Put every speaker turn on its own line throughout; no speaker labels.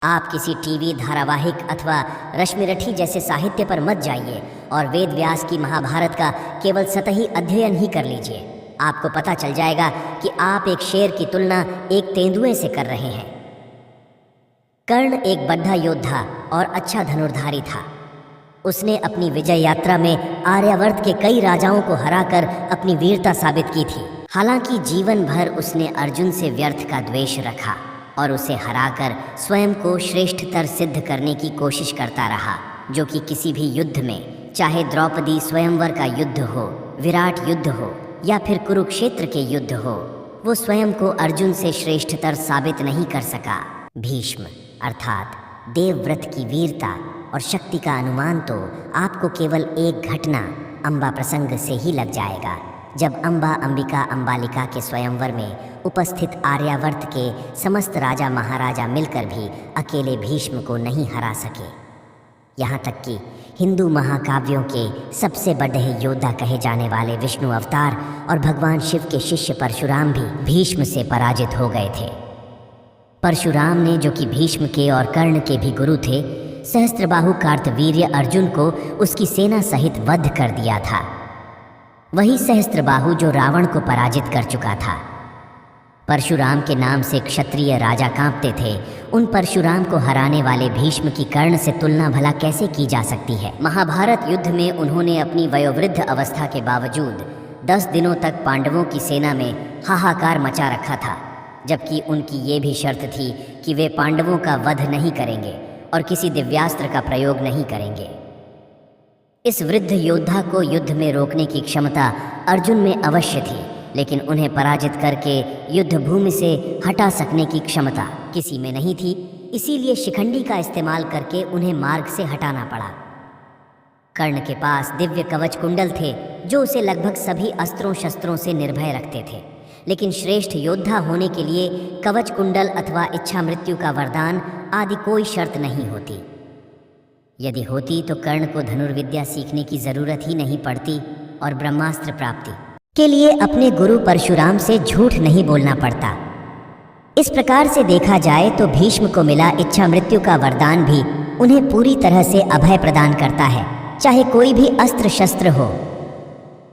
आप किसी टीवी धारावाहिक अथवा रश्मिरठी जैसे साहित्य पर मत जाइए और वेद व्यास की महाभारत का केवल सतही अध्ययन ही कर लीजिए। आपको पता चल जाएगा कि आप एक शेर की तुलना एक तेंदुए से कर रहे हैं। कर्ण एक बड्ढा योद्धा और अच्छा धनुर्धारी था। उसने अपनी विजय यात्रा में आर्यावर्त के कई राजाओं को हराकर अपनी वीरता साबित की थी। हालांकि जीवन भर उसने अर्जुन से व्यर्थ का द्वेष रखा और उसे हराकर स्वयं को श्रेष्ठतर सिद्ध करने की कोशिश करता रहा, जो कि किसी भी युद्ध में, चाहे द्रौपदी स्वयंवर का युद्ध हो, विराट युद्ध हो या फिर कुरुक्षेत्र के युद्ध हो, वो स्वयं को अर्जुन से श्रेष्ठतर साबित नहीं कर सका। भीष्म अर्थात देवव्रत की वीरता और शक्ति का अनुमान तो आपको केवल एक घटना अंबा प्रसंग से ही लग जाएगा, जब अंबा अंबिका अंबालिका के स्वयंवर में उपस्थित आर्यावर्त के समस्त राजा महाराजा मिलकर भी अकेले भीष्म को नहीं हरा सके। यहाँ तक कि हिंदू महाकाव्यों के सबसे बड़े योद्धा कहे जाने वाले विष्णु अवतार और भगवान शिव के शिष्य परशुराम भी भीष्म से पराजित हो गए थे। परशुराम ने, जो कि भीष्म के और कर्ण के भी गुरु थे, सहस्त्रबाहु कार्तवीर्य अर्जुन को उसकी सेना सहित वध कर दिया था। वही सहस्त्रबाहु जो रावण को पराजित कर चुका था। परशुराम के नाम से क्षत्रिय राजा कांपते थे। उन परशुराम को हराने वाले भीष्म की कर्ण से तुलना भला कैसे की जा सकती है। महाभारत युद्ध में उन्होंने अपनी वयोवृद्ध अवस्था के बावजूद 10 दिनों तक पांडवों की सेना में हाहाकार मचा रखा था, जबकि उनकी ये भी शर्त थी कि वे पांडवों का वध नहीं करेंगे और किसी दिव्यास्त्र का प्रयोग नहीं करेंगे। इस वृद्ध योद्धा को युद्ध में रोकने की क्षमता अर्जुन में अवश्य थी, लेकिन उन्हें पराजित करके युद्ध भूमि से हटा सकने की क्षमता किसी में नहीं थी। इसीलिए शिखंडी का इस्तेमाल करके उन्हें मार्ग से हटाना पड़ा। कर्ण के पास दिव्य कवच कुंडल थे, जो उसे लगभग सभी अस्त्रों शस्त्रों से निर्भय रखते थे, लेकिन श्रेष्ठ योद्धा होने के लिए कवच कुंडल अथवा इच्छा मृत्यु का वरदान आदि कोई शर्त नहीं होती। यदि होती तो कर्ण को धनुर्विद्या सीखने की जरूरत ही नहीं पड़ती और ब्रह्मास्त्र प्राप्ति के लिए अपने गुरु परशुराम से झूठ नहीं बोलना पड़ता। इस प्रकार से देखा जाए तो भीष्म को मिला इच्छा मृत्यु का वरदान भी उन्हें पूरी तरह से अभय प्रदान करता है, चाहे कोई भी अस्त्र शस्त्र हो।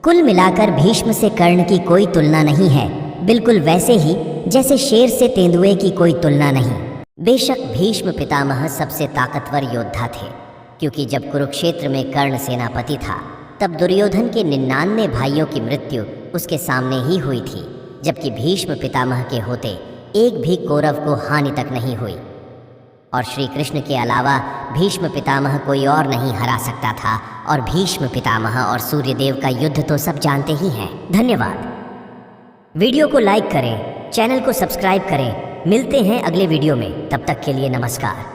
कुल मिलाकर भीष्म से कर्ण की कोई तुलना नहीं है, बिल्कुल वैसे ही जैसे शेर से तेंदुए की कोई तुलना नहीं। बेशक भीष्म पितामह सबसे ताकतवर योद्धा थे, क्योंकि जब कुरुक्षेत्र में कर्ण सेनापति था तब दुर्योधन के 99 भाइयों की मृत्यु उसके सामने ही हुई थी, जबकि भीष्म पितामह के होते एक भी कौरव को हानि तक नहीं हुई। और श्री कृष्ण के अलावा भीष्म पितामह कोई और नहीं हरा सकता था। और भीष्म पितामह और सूर्यदेव का युद्ध तो सब जानते ही हैं। धन्यवाद। वीडियो को लाइक करें, चैनल को सब्सक्राइब करें। मिलते हैं अगले वीडियो में, तब तक के लिए नमस्कार।